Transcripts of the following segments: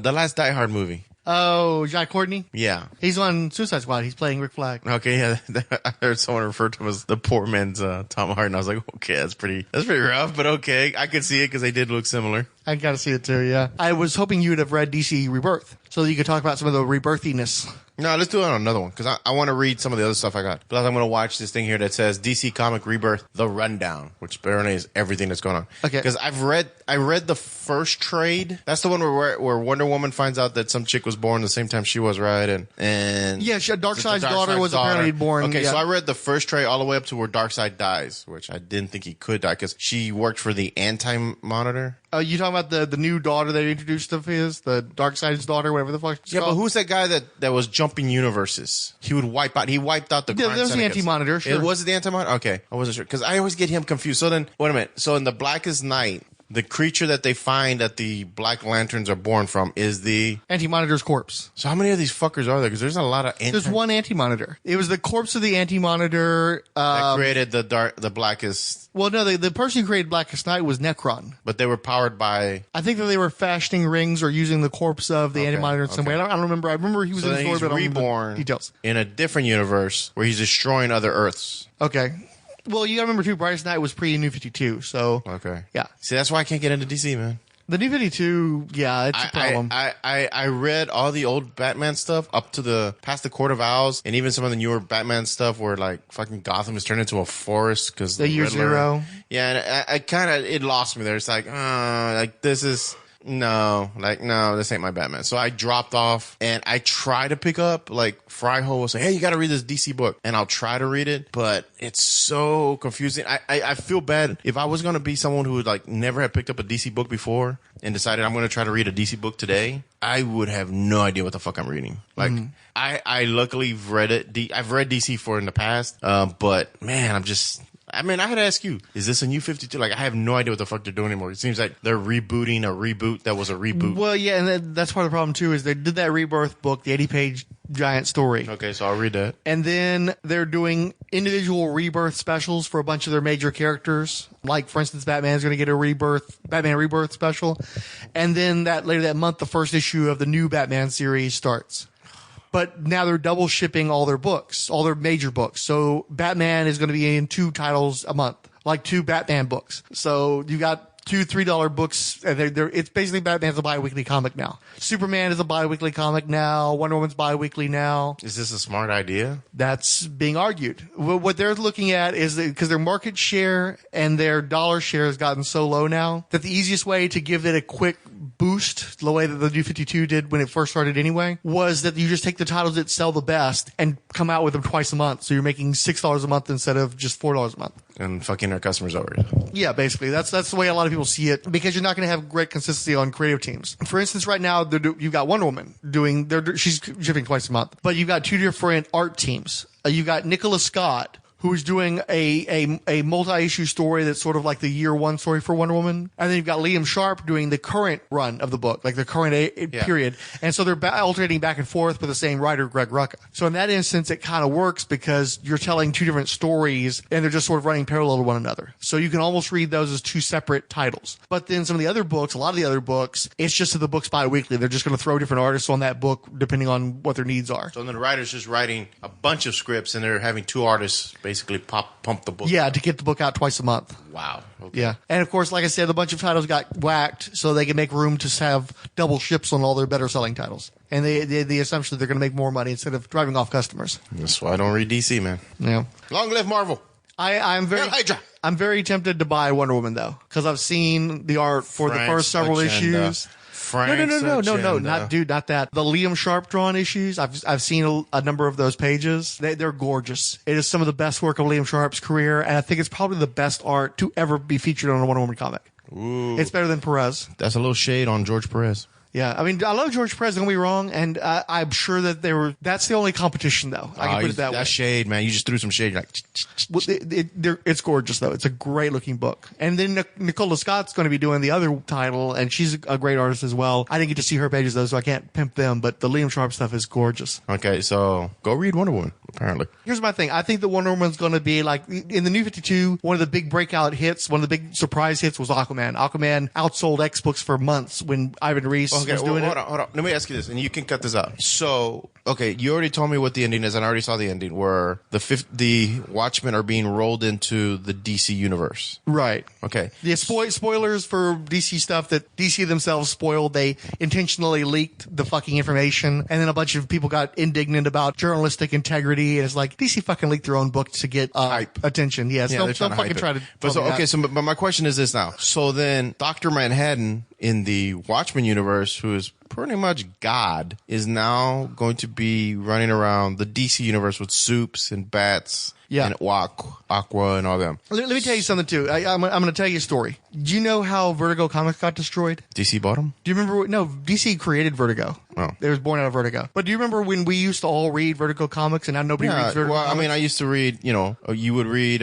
The last Die Hard movie. Oh, Jai Courtney? Yeah. He's on Suicide Squad. He's playing Rick Flag. Okay, yeah. I heard someone refer to him as the poor man's Tom Hardy. I was like, okay, that's pretty rough, but okay. I could see it because they did look similar. I gotta see it too, yeah. I was hoping you would have read DC Rebirth so that you could talk about some of the rebirthiness. No, let's do it on another one because I want to read some of the other stuff I got. Plus, I'm going to watch this thing here that says DC Comic Rebirth: The Rundown, which apparently is everything that's going on. Okay. Because I read the first trade. That's the one where Wonder Woman finds out that some chick was born the same time she was, right? And yeah, Darkseid's daughter was apparently born. Okay, yeah. so I read the first trade all the way up to where Darkseid dies, which I didn't think he could die because she worked for the Anti-Monitor. You talking about the new daughter they introduced of his, the Darkseid's daughter, whatever the fuck she's called? But who's that guy that was jumping universes? He would wipe out. He wiped out the. Yeah, that was the Anti-Monitor. Sure. Was it the Anti-Monitor? Okay, I wasn't sure because I always get him confused. So then, wait a minute. So in the Blackest Night, the creature that they find that the Black Lanterns are born from is the Anti-Monitor's corpse. So how many of these fuckers are there? Because there's a lot of. There's one Anti-Monitor. It was the corpse of the Anti-Monitor that created the Blackest. Well, no, the person who created Blackest Night was Necron. But they were powered by. I think that they were fashioning rings or using the corpse of the Anti-Monitor in some way. I don't remember. I remember he was in the story, but I don't remember the details. In a different universe where he's destroying other Earths. Okay. Well, you gotta remember too, Brightest Night was pre-New 52, so. Okay. Yeah. See, that's why I can't get into DC, man. The New 52, yeah, it's a problem. I read all the old Batman stuff up to past the Court of Owls, and even some of the newer Batman stuff where like fucking Gotham is turned into a forest because the Year Zero. Yeah, and I kind of, it lost me there. It's like, this is. No, this ain't my Batman. So I dropped off and I try to pick up, like Fryho will say, hey, you got to read this DC book. And I'll try to read it, but it's so confusing. I feel bad. If I was going to be someone who would like never have picked up a DC book before and decided I'm going to try to read a DC book today, I would have no idea what the fuck I'm reading. Like, I luckily have read it. I've read DC for in the past, but man, I had to ask you, is this a new 52? Like, I have no idea what the fuck they're doing anymore. It seems like they're rebooting a reboot that was a reboot. Well, yeah, and that's part of the problem, too, is they did that Rebirth book, the 80-page giant story. Okay, so I'll read that. And then they're doing individual Rebirth specials for a bunch of their major characters. Like, for instance, Batman's going to get a Batman Rebirth special. And then later that month, the first issue of the new Batman series starts. But now they're double shipping all their books, all their major books. So Batman is going to be in 2 titles a month, like 2 Batman books. So you got 2 $3 books. And it's basically Batman's a bi-weekly comic now. Superman is a bi-weekly comic now. Wonder Woman's bi-weekly now. Is this a smart idea? That's being argued. What they're looking at is because their market share and their dollar share has gotten so low now that the easiest way to give it a quick boost, the way that the New 52 did when it first started anyway, was that you just take the titles that sell the best and come out with them twice a month. So you're making $6 a month instead of just $4 a month. And fucking our customers over it. Yeah, basically. That's the way a lot of people see it because you're not going to have great consistency on creative teams. For instance, right now, you've got Wonder Woman she's shipping twice a month, but you've got 2 different art teams. You've got Nicola Scott, who's doing a multi-issue story that's sort of like the year 1 story for Wonder Woman. And then you've got Liam Sharp doing the current run of the book, like the current period. And so they're alternating back and forth with the same writer, Greg Rucka. So in that instance, it kind of works because you're telling 2 different stories and they're just sort of running parallel to one another. So you can almost read those as 2 separate titles. But then some of the other books, a lot of the other books, it's just that the book's bi-weekly. They're just going to throw different artists on that book depending on what their needs are. So then the writer's just writing a bunch of scripts and they're having 2 artists basically pump the book. Yeah, to get the book out twice a month. Wow. Okay. Yeah. And of course, like I said, a bunch of titles got whacked so they can make room to have double ships on all their better selling titles. And the assumption that they're going to make more money instead of driving off customers. That's why I don't read DC, man. Yeah. Long live Marvel. I'm very tempted to buy Wonder Woman though, because I've seen the art for the first several issues. No, not that. The Liam Sharp drawn issues. I've seen a number of those pages. They're gorgeous. It is some of the best work of Liam Sharp's career, and I think it's probably the best art to ever be featured on a Wonder Woman comic. Ooh. It's better than Perez. That's a little shade on George Perez. Yeah, I mean, I love George Perez, don't get me wrong, and I'm sure that that's the only competition, though. I can put it that way. That's shade, man. You just threw some shade. You're like, well, it's gorgeous, though. It's a great-looking book. And then Nicola Scott's going to be doing the other title, and she's a great artist as well. I didn't get to see her pages, though, so I can't pimp them, but the Liam Sharp stuff is gorgeous. Okay, so go read Wonder Woman, apparently. Here's my thing. I think that Wonder Woman's going to be, like, in the New 52, one of the big breakout hits, one of the big surprise hits was Aquaman. Aquaman outsold X books for months when Ivan Reis... Okay, was doing hold it. on, hold on. Let me ask you this, and you can cut this out. So, okay, you already told me what the ending is, and I already saw the ending, where the Watchmen are being rolled into the DC universe. Right. Okay. Yeah, spoilers for DC stuff that DC themselves spoiled. They intentionally leaked the fucking information, and then a bunch of people got indignant about journalistic integrity. And it's like, DC fucking leaked their own book to get Hype. attention. Yes, Yeah, don't they're trying to fucking hype try it. to. But tell me that. but my question is this now. So then, Dr. Manhattan in the Watchmen universe, who is pretty much God, is now going to be running around the DC universe with soups and bats and Aqua and all them. Let me tell you something too. I'm going to tell you a story. Do you know how Vertigo Comics got destroyed? DC bought them? Do you remember? No, DC created Vertigo. Oh. It was born out of Vertigo. But do you remember when we used to all read Vertigo comics and now nobody reads Vertigo well, comics? I mean, I used to read, you would read,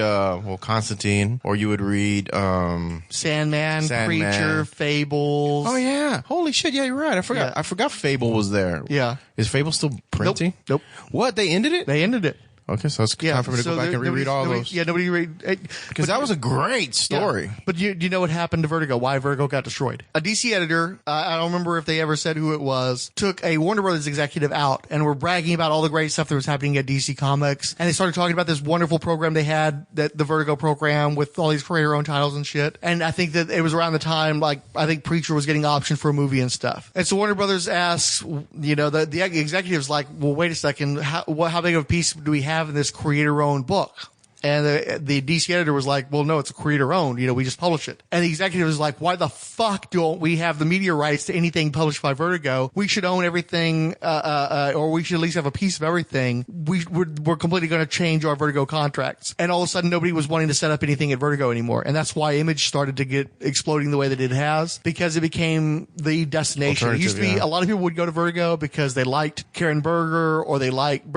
Constantine, or you would read, Sandman, Creature, Fables. Oh, yeah. Holy shit. Yeah, you're right. I forgot. Yeah. I forgot Fable was there. Yeah. Is Fable still printing? Nope. What? They ended it? They ended it. Okay, so it's time for me to go back and reread all those. Yeah, nobody read. Because that was a great story. Yeah. But do you know what happened to Vertigo? Why Vertigo got destroyed? A DC editor, I don't remember if they ever said who it was, took a Warner Brothers executive out and were bragging about all the great stuff that was happening at DC Comics. And they started talking about this wonderful program they had, the Vertigo program with all these creator-owned titles and shit. And I think that it was around the time, I think Preacher was getting optioned for a movie and stuff. And so Warner Brothers asks, the executive's like, well, wait a second, how big of a piece do we have in this creator-owned book? And the DC editor was like, well, no, it's a creator-owned. We just publish it. And the executive was like, why the fuck don't we have the media rights to anything published by Vertigo? We should own everything, or we should at least have a piece of everything. We're completely going to change our Vertigo contracts. And all of a sudden, nobody was wanting to set up anything at Vertigo anymore. And that's why Image started to get exploding the way that it has, because it became the destination. It used to be a lot of people would go to Vertigo because they liked Karen Berger, or they liked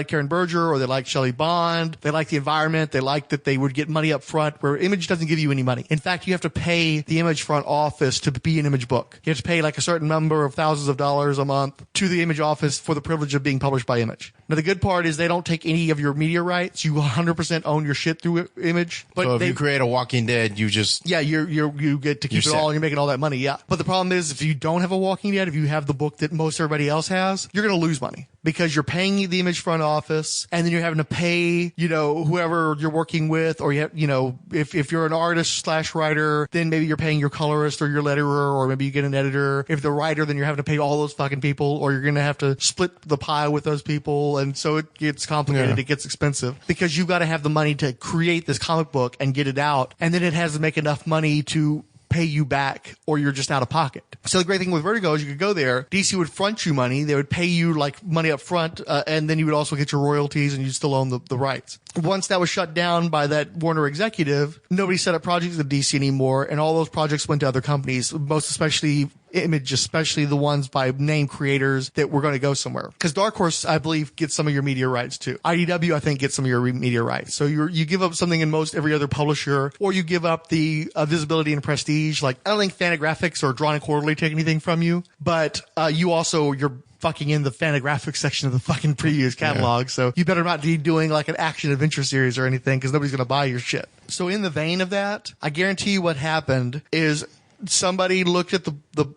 Karen Berger, or they liked Shelley Bond. They liked the environment. They liked that they would get money up front, where Image doesn't give you any money. In fact, you have to pay the Image front office to be an Image book. You have to pay a certain number of thousands of dollars a month to the Image office for the privilege of being published by Image. Now, the good part is they don't take any of your media rights. You 100% own your shit through Image. But so if you create a Walking Dead, you just... Yeah, you get to keep it all, and you're making all that money, yeah. But the problem is, if you don't have a Walking Dead, if you have the book that most everybody else has, you're going to lose money. Because you're paying the Image front office, and then you're having to pay, whoever you're working with, or if you're an artist / writer, then maybe you're paying your colorist or your letterer, or maybe you get an editor. If the writer, then you're having to pay all those fucking people, or you're going to have to split the pie with those people, and so it gets complicated. Yeah. It gets expensive because you've got to have the money to create this comic book and get it out, and then it has to make enough money to pay you back, or you're just out of pocket. So the great thing with Vertigo is you could go there, DC would front you money, they would pay you money up front, and then you would also get your royalties, and you still own the rights. Once that was shut down by that Warner executive, nobody set up projects at DC anymore, and all those projects went to other companies, most especially Image, especially the ones by name creators that were going to go somewhere. Because Dark Horse, I believe, gets some of your media rights too. IDW, I think, gets some of your media rights. So you give up something in most every other publisher, or you give up the visibility and prestige. I don't think Fantagraphics or Drawn and Quarterly take anything from you, but you're fucking in the Fantagraphics section of the fucking previous catalog. Yeah. So you better not be doing an action adventure series or anything, because nobody's going to buy your shit. So in the vein of that, I guarantee you what happened is somebody looked at the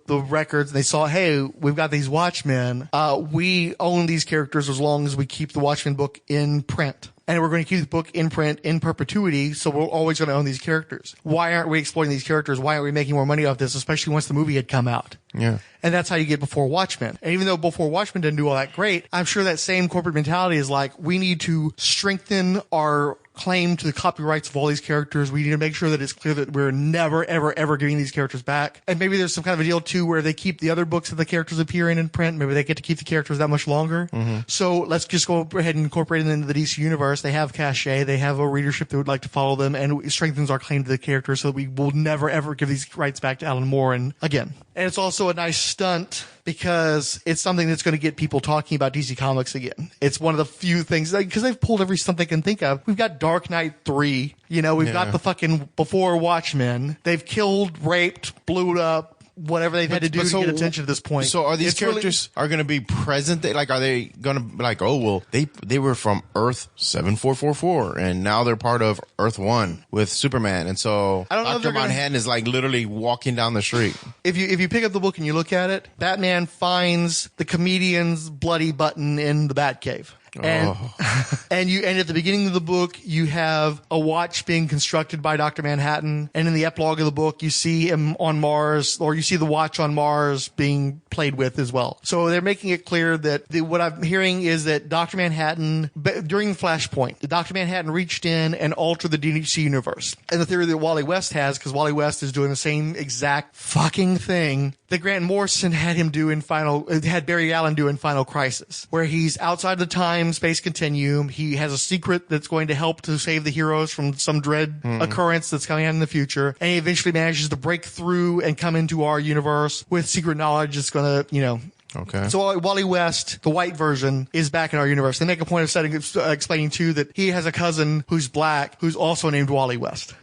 records and they saw, hey, we've got these Watchmen. We own these characters as long as we keep the Watchmen book in print. And we're going to keep the book in print in perpetuity, so we're always going to own these characters. Why aren't we exploiting these characters? Why aren't we making more money off this, especially once the movie had come out? Yeah. And that's how you get Before Watchmen. And even though Before Watchmen didn't do all that great, I'm sure that same corporate mentality is we need to strengthen our claim to the copyrights of all these characters. We need to make sure that it's clear that we're never, ever, ever giving these characters back. And maybe there's some kind of a deal, too, where they keep the other books that the characters appear in print. Maybe they get to keep the characters that much longer. Mm-hmm. So let's just go ahead and incorporate them into the DC universe. They have cachet. They have a readership that would like to follow them, and it strengthens our claim to the characters so that we will never, ever give these rights back to Alan Moore again. And it's also a nice stunt because it's something that's going to get people talking about DC Comics again. It's one of the few things, because they've pulled every stunt they can think of. We've got Dark Knight 3. We've got the fucking Before Watchmen. They've killed, raped, blew up, whatever they've had to do to get attention at this point. So are these characters are going to be present? Like, are they going to be like, oh, well, they were from Earth 7444 and now they're part of Earth 1 with Superman. And so Dr. Manhattan is like literally walking down the street. If you pick up the book and you look at it, Batman finds the comedian's bloody button in the Batcave. And and at the beginning of the book you have a watch being constructed by Dr. Manhattan, and in the epilogue of the book you see him on Mars, or you see the watch on Mars being played with as well. So they're making it clear that what I'm hearing is that Dr. Manhattan, during Flashpoint, Dr. Manhattan reached in and altered the DC universe. And the theory that Wally West has, because Wally West is doing the same exact fucking thing that Grant Morrison had Barry Allen do in Final Crisis, where he's outside the time-space continuum. He has a secret that's going to help to save the heroes from some dread occurrence that's coming out in the future, and he eventually manages to break through and come into our universe with secret knowledge that's going to, Okay. So Wally West, the white version, is back in our universe. They make a point of explaining too that he has a cousin who's black, who's also named Wally West.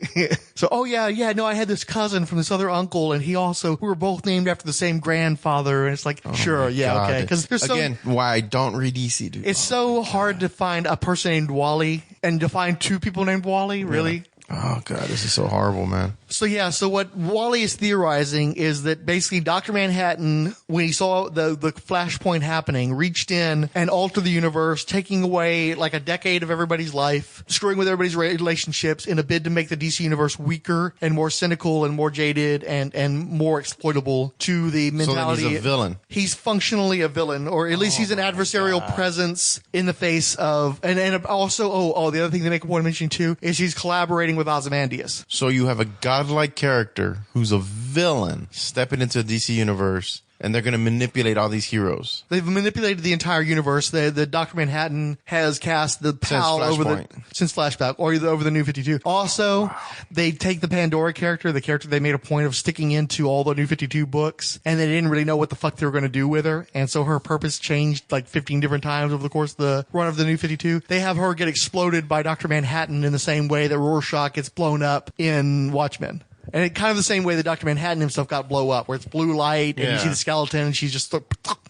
So, I had this cousin from this other uncle, and we were both named after the same grandfather. And it's like, sure, yeah, okay. Because there's why I don't read DC, dude. It's so hard to find a person named Wally and to find two people named Wally, really. Yeah. Oh, God, this is so horrible, man. So what Wally is theorizing is that basically Dr. Manhattan, when he saw the Flashpoint happening, reached in and altered the universe, taking away like a decade of everybody's life, screwing with everybody's relationships in a bid to make the DC universe weaker and more cynical and more jaded and more exploitable to the mentality. So he's a villain. He's functionally a villain, or at least he's an adversarial presence in the face of, and also, the other thing they make a point of mentioning too is he's collaborating with Ozymandias. So you have a godlike character who's a villain stepping into the DC universe, and they're going to manipulate all these heroes. They've manipulated the entire universe. The Dr. Manhattan has cast the PAL since Flashback, or over the New 52. Also, they take the Pandora character, the character they made a point of sticking into all the New 52 books, and they didn't really know what the fuck they were going to do with her. And so her purpose changed like 15 different times over the course of the run of the New 52. They have her get exploded by Dr. Manhattan in the same way that Rorschach gets blown up in Watchmen. And it kind of the same way that Dr. Manhattan himself got blow up, where it's blue light and you see the skeleton and she's just,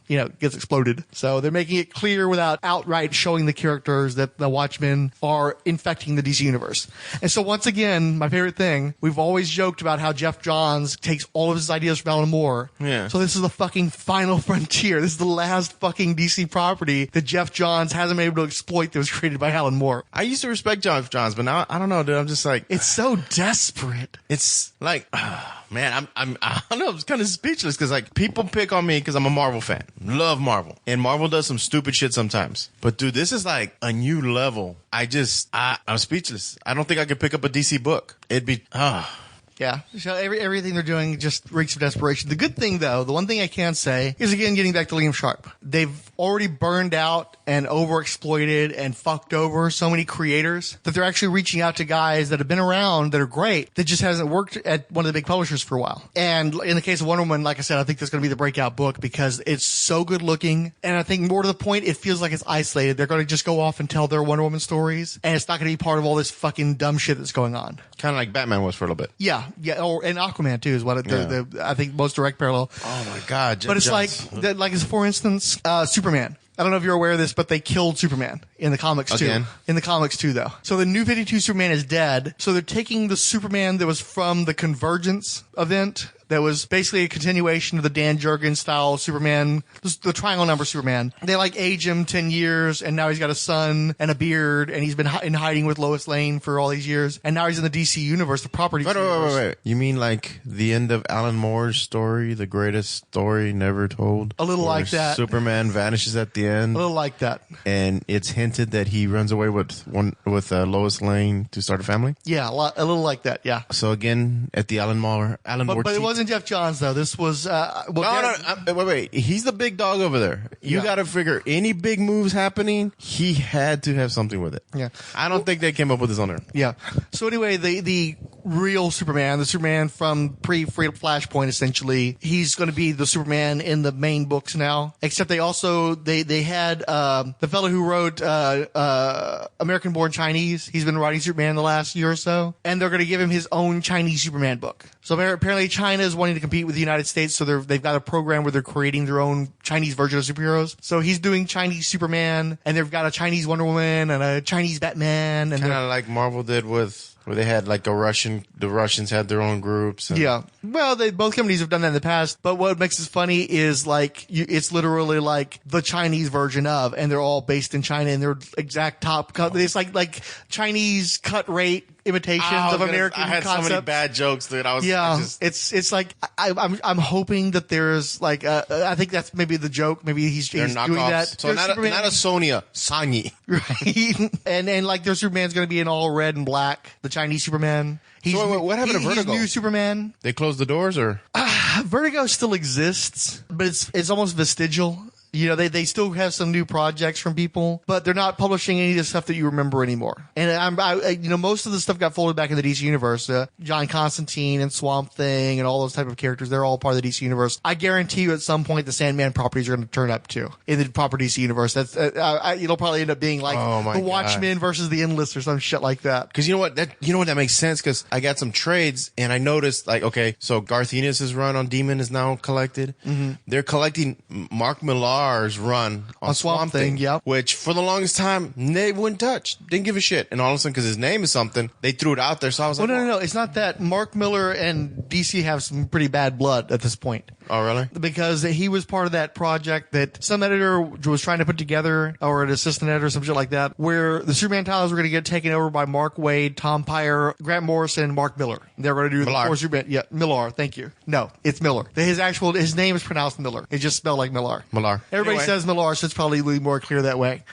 gets exploded. So they're making it clear without outright showing the characters that the Watchmen are infecting the DC universe. And so once again, my favorite thing, we've always joked about how Jeff Johns takes all of his ideas from Alan Moore. Yeah. So this is the fucking final frontier. This is the last fucking DC property that Jeff Johns hasn't been able to exploit that was created by Alan Moore. I used to respect Jeff Johns, but now I don't know, dude. I'm just like, it's so desperate. It's like, man, I don't know. I'm kind of speechless because like people pick on me because I'm a Marvel fan. Love Marvel, and Marvel does some stupid shit sometimes. But dude, this is like a new level. I'm speechless. I don't think I could pick up a DC book. It'd be Yeah. So everything they're doing just reeks of desperation. The good thing, though, the one thing I can say is, again, getting back to Liam Sharp. They've already burned out and overexploited and fucked over so many creators that they're actually reaching out to guys that have been around that are great that just hasn't worked at one of the big publishers for a while. And in the case of Wonder Woman, like I said, I think that's going to be the breakout book because it's so good looking. And I think more to the point, it feels like it's isolated. They're going to just go off and tell their Wonder Woman stories, and it's not going to be part of all this fucking dumb shit that's going on. kind of like Batman was for a little bit. Yeah. And Aquaman too is what I think most direct parallel. Oh my God! But it's like for instance, Superman. I don't know if you're aware of this, but they killed Superman in the comics too. Again? In the comics too, though. So the New 52 Superman is dead. So they're taking the Superman that was from the Convergence event. That was basically a continuation of the Dan Jurgens style Superman, the triangle number Superman. They age him 10 years, and now he's got a son and a beard, and he's been in hiding with Lois Lane for all these years. And now he's in the DC universe, the property universe. Wait. You mean like the end of Alan Moore's story, the greatest story never told? A little like that. Superman vanishes at the end. A little like that. And it's hinted that he runs away with Lois Lane to start a family? Yeah, a little like that, yeah. So again, at the Alan Moore. But it wasn't Jeff Johns, though. This was... Wait. He's the big dog over there. You got to figure any big moves happening, he had to have something with it. Yeah. I don't think they came up with this on there. Yeah. So anyway, the real Superman, the Superman from pre-Flashpoint, essentially. He's going to be the Superman in the main books now. Except they also, they had the fellow who wrote American Born Chinese. He's been writing Superman the last year or so. And they're going to give him his own Chinese Superman book. So apparently China is wanting to compete with the United States, so they've got a program where they're creating their own Chinese version of superheroes. So he's doing Chinese Superman, and they've got a Chinese Wonder Woman and a Chinese Batman. And kind of like Marvel did with, where they had like the Russians had their own groups. And yeah. Well, both companies have done that in the past, but what makes it funny is like, it's literally like the Chinese version of, and they're all based in China, and they're exact top cut. It's like Chinese cut rate imitations of American I had concepts. so many bad jokes that it's like I'm hoping that there's like I think that's maybe the joke. Maybe he's doing that. So not a Sonya, Sanyi. Right. and like their Superman's going to be in all red and black. The Chinese Superman. So what happened to Vertigo? He's new Superman. They closed the doors, or Vertigo still exists, but it's almost vestigial. You know, they still have some new projects from people, but they're not publishing any of the stuff that you remember anymore. And most of the stuff got folded back in the DC universe. John Constantine and Swamp Thing and all those type of characters, they're all part of the DC universe. I guarantee you at some point the Sandman properties are going to turn up too in the proper DC universe. That's it'll probably end up being like the Watchmen versus the Endless or some shit like that. Because you know what that makes sense. Because I got some trades and I noticed like, okay, so Garth Ennis' run on Demon is now collected. Mm-hmm. They're collecting Mark Millar's run on Swamp Thing, yep. Which for the longest time they wouldn't touch, didn't give a shit, and all of a sudden because his name is something, they threw it out there. So I was like, no, it's not that. Mark Millar and DC have some pretty bad blood at this point. Oh, really? Because he was part of that project that some editor was trying to put together, or an assistant editor or some shit like that, where the Superman titles were going to get taken over by Mark Waid, Tom Pyre, Grant Morrison, and Mark Miller. They're going to do Millar. the four Superman. Yeah, Millar. Thank you. No, it's Miller. His name is pronounced Miller. It just spelled like Millar. Everybody says Millar, so it's probably more clear that way.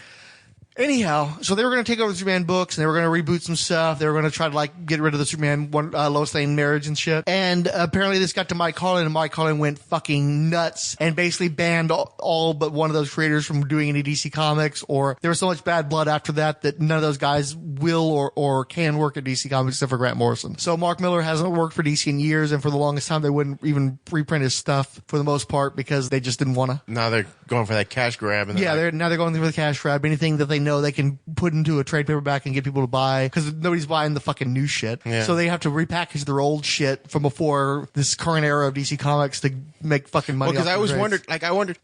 Anyhow, so they were going to take over the Superman books, and they were going to reboot some stuff. They were going to try to like get rid of the Superman Lois Lane marriage and shit. And apparently this got to Mike Carlin, and Mike Carlin went fucking nuts and basically banned all but one of those creators from doing any DC Comics. Or there was so much bad blood after that none of those guys will or can work at DC Comics except for Grant Morrison. So Mark Miller hasn't worked for DC in years, and for the longest time they wouldn't even reprint his stuff for the most part because they just didn't want to. Now they're going for that cash grab. And they're going for the cash grab. Anything that they know they can put into a trade paperback and get people to buy, because nobody's buying the fucking new shit. Yeah. So they have to repackage their old shit from before this current era of DC Comics to make fucking money. Well, because I always wondered,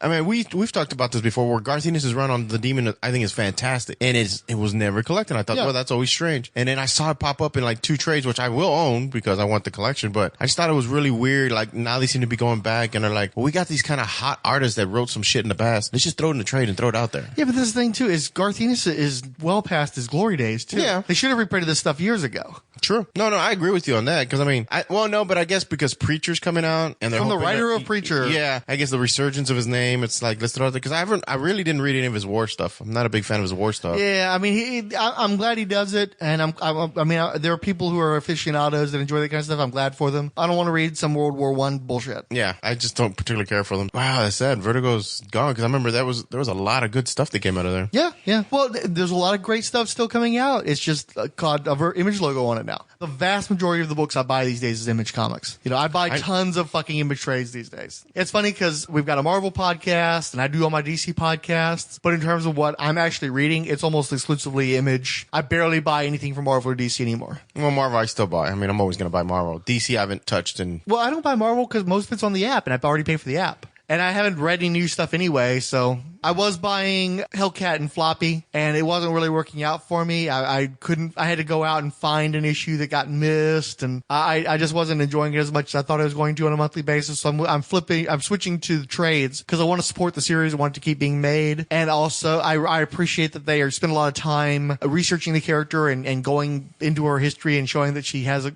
I mean, we've talked about this before, where Garth Ennis' run on the Demon, I think, is fantastic, and it was never collected. I thought, well, that's always strange. And then I saw it pop up in like 2 trades, which I will own because I want the collection. But I just thought it was really weird. Like now they seem to be going back and they're like, well, we got these kind of hot artists that wrote some shit in the past. Let's just throw it in the trade and throw it out there. Yeah, but this thing too is Garth Ennis is well past his glory days too. Yeah, they should have reprinted this stuff years ago. True. No, I agree with you on that. Because I mean, but I guess because Preacher's coming out and they're from the writer of Preacher. Yeah, I guess the resurgence of his name. It's like, let's throw it there, because I really didn't read any of his war stuff. I'm not a big fan of his war stuff. Yeah, I mean, I'm glad he does it, and I mean, there are people who are aficionados that enjoy that kind of stuff. I'm glad for them. I don't want to read some World War I bullshit. Yeah, I just don't particularly care for them. Wow, that's sad. Vertigo's gone, because I remember there was a lot of good stuff that came out of there. Yeah. Well, there's a lot of great stuff still coming out. It's just called a Image logo on it now. The vast majority of the books I buy these days is Image Comics. You know, I buy tons of fucking Image trades these days. It's funny because we've got a Marvel podcast and I do all my DC podcasts, but in terms of what I'm actually reading, it's almost exclusively Image. I barely buy anything from Marvel or DC anymore. Well, Marvel I still buy. I mean, I'm always going to buy Marvel. DC I haven't touched in... Well, I don't buy Marvel because most of it's on the app, and I've already paid for the app. And I haven't read any new stuff anyway, so I was buying Hellcat and Floppy, and it wasn't really working out for me. I had to go out and find an issue that got missed, and I just wasn't enjoying it as much as I thought I was going to on a monthly basis. So I'm switching to the trades because I want to support the series. I want it to keep being made. And also I appreciate that they spend a lot of time researching the character and going into her history and showing that she has a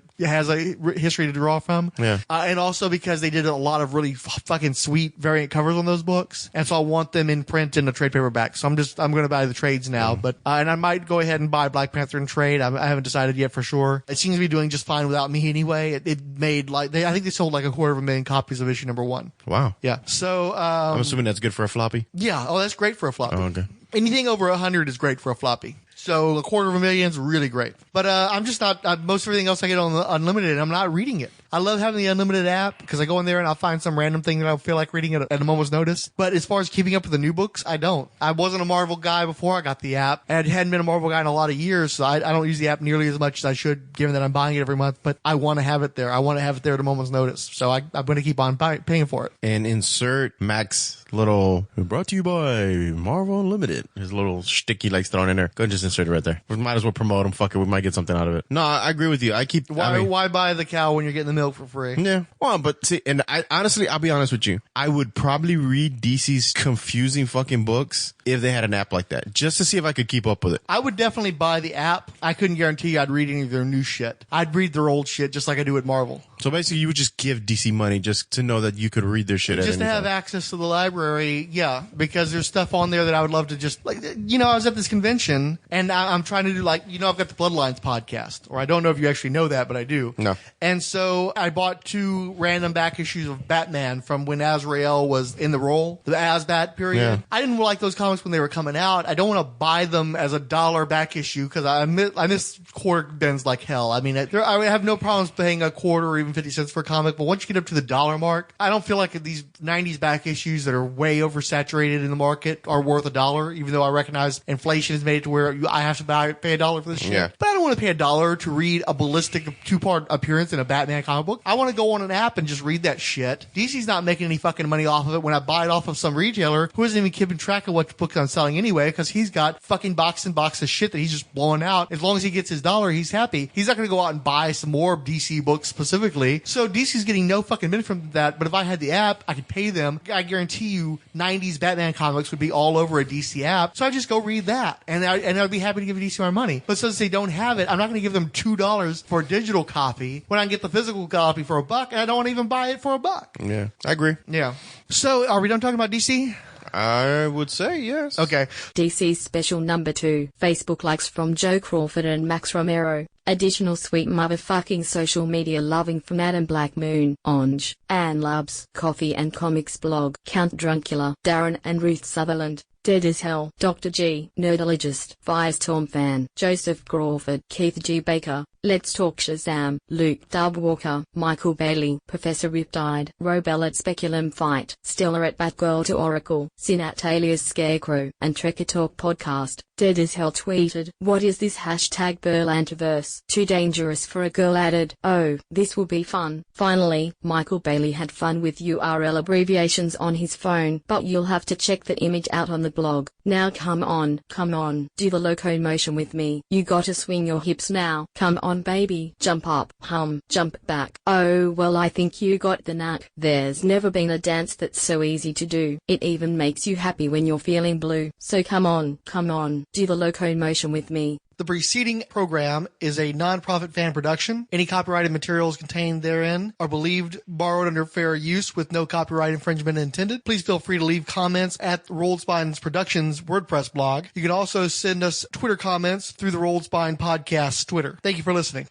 history to draw from. Yeah. And also because they did a lot of really fucking sweet variant covers on those books. And so I want them in print in a trade paperback. So I'm going to buy the trades now, but, and I might go ahead and buy Black Panther in trade. I haven't decided yet for sure. It seems to be doing just fine without me anyway. It made I think they sold like 250,000 copies of issue number 1. Wow. Yeah. So, I'm assuming that's good for a floppy. Yeah. Oh, that's great for a floppy. Oh, okay. Anything over 100 is great for a floppy. So $250,000 is really great. But I'm just not, most everything else I get on the unlimited, I'm not reading it. I love having the unlimited app because I go in there and I'll find some random thing that I feel like reading at a moment's notice. But as far as keeping up with the new books, I don't. I wasn't a Marvel guy before I got the app. And hadn't been a Marvel guy in a lot of years, so I don't use the app nearly as much as I should, given that I'm buying it every month. But I want to have it there. I want to have it there at a moment's notice. So I'm going to keep on paying for it. And insert Max little, brought to you by Marvel Unlimited. His little shtick he likes throwing in there. Go and just insert it right there. We might as well promote him. Fuck it. We might get something out of it. No, I agree with you. Why buy the cow when you're getting the milk for free? Yeah. Well, but see, and honestly, I'll be honest with you. I would probably read DC's confusing fucking books if they had an app like that, just to see if I could keep up with it. I would definitely buy the app. I couldn't guarantee you I'd read any of their new shit. I'd read their old shit just like I do at Marvel. So basically, you would just give DC money just to know that you could read their shit. Just to have access to the library, yeah, because there's stuff on there that I would love to just, like, I was at this convention, and I'm trying to do, like, I've got the Bloodlines podcast, or I don't know if you actually know that, but I do. No. And so I bought 2 random back issues of Batman from when Azrael was in the role, the Asbat period. Yeah. I didn't like those comics when they were coming out. I don't want to buy them as $1 back issue, because I miss quarter bins like hell. I mean, I have no problems paying a quarter or even 50 cents for a comic, but once you get up to the $1 mark, I don't feel like these 90s back issues that are way oversaturated in the market are worth $1, even though I recognize inflation has made it to where I have to pay $1 for this shit. Yeah. But I don't want to pay $1 to read a ballistic 2-part appearance in a Batman comic book. I want to go on an app and just read that shit. DC's not making any fucking money off of it when I buy it off of some retailer who isn't even keeping track of what books I'm selling anyway, because he's got fucking box and box of shit that he's just blowing out. As long as he gets his $1, he's happy. He's not going to go out and buy some more DC books specifically. So DC's getting no fucking benefit from that. But if I had the app, I could pay them. I guarantee you 90s Batman comics would be all over a DC app. So I just go read that. And I'd be happy to give DC my money. But since they don't have it, I'm not going to give them $2 for a digital copy when I can get the physical copy for $1, and I don't want to even buy it for $1. Yeah, I agree. Yeah. So are we done talking about DC? I would say yes. Okay. DC Special Number 2. Facebook likes from Joe Crawford and Max Romero. Additional sweet motherfucking social media loving from Adam Black Moon, Onge, Ann Lubs, Coffee and Comics Blog, Count Druncula, Darren and Ruth Sutherland. Dead as Hell, Dr. G, Nerdologist, Firestorm Fan, Joseph Crawford, Keith G. Baker, Let's Talk Shazam, Luke Dub Walker, Michael Bailey, Professor Riptide, Robel at Speculum Fight, Stella at Batgirl to Oracle, Sinat alias Scarecrow, and Trekker Talk Podcast. Dead as Hell tweeted, "What is this hashtag Berlantiverse? Too dangerous for a girl." Added, "Oh, this will be fun." Finally, Michael Bailey had fun with URL abbreviations on his phone, but you'll have to check the image out on the blog. Now come on, do the locomotion with me. You gotta swing your hips now. Come on baby, jump up, hum, jump back. Oh well, I think you got the knack. There's never been a dance that's so easy to do. It even makes you happy when you're feeling blue. So come on, do the locomotion with me. The preceding program is a non-profit fan production. Any copyrighted materials contained therein are believed borrowed under fair use with no copyright infringement intended. Please feel free to leave comments at Rolled Spines Productions WordPress blog. You can also send us Twitter comments through the Rolled Spine Podcast Twitter. Thank you for listening.